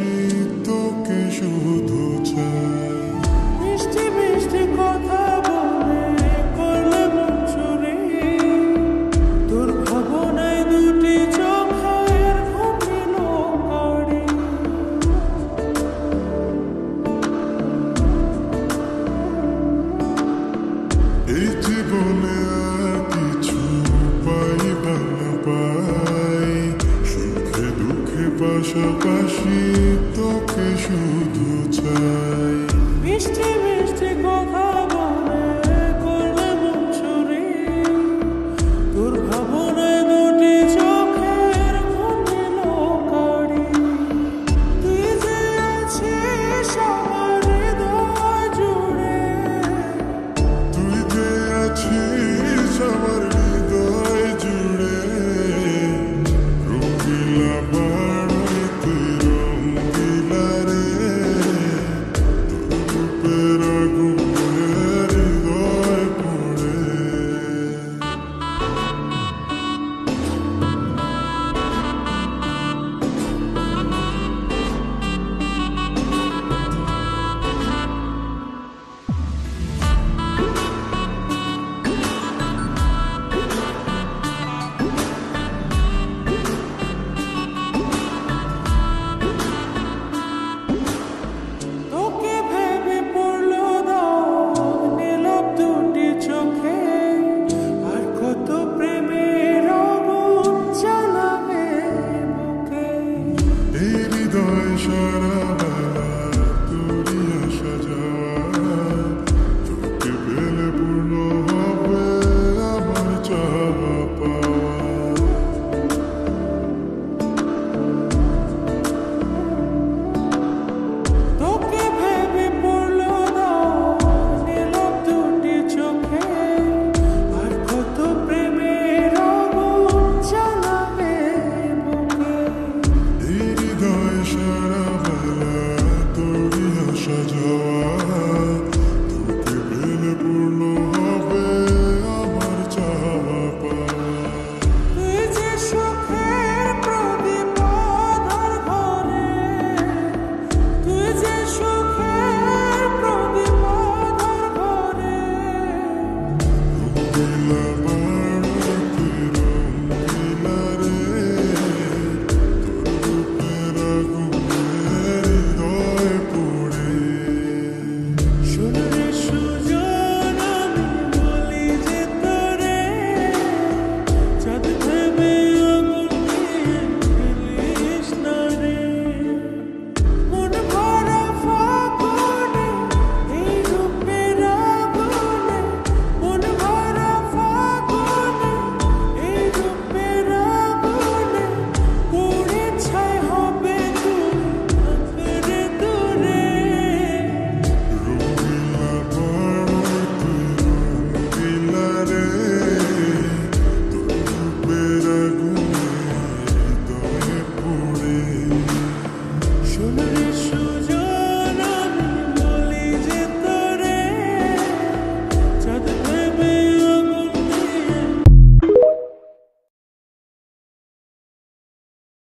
পাশাপাশি তোকে শুধু চাই। মিষ্টি মিষ্টি কথা বলে করলে মন চুরি, তোর ভাবনায় দুটি চোখের ঘুম দিল কারি। এই জীবনে আর কিছু পাই বা না পাই, সুখে দুঃখে পাশাপাশি তোকে শুধু চাই। মিষ্টি মিষ্টি কথা বলে করলে মন চুরি, তোর ভাবনায় দুটি চোখের ঘুম দিল কারি। তুই যে আছিস আমার হৃদয় জুড়ে, তুই যে আছিস আমার হৃদয় জুড়ে, রঙিলা বাড়ি তুই রঙিলা রে, তোর রূপের আগুনে হৃদয় পড়ে। তোকে ভেবে পড়লো দাগ নীলাভ দুটি চোখে, আর কত প্রেমের আগুন জ্বালাবে বুকে। এই হৃদয় সারা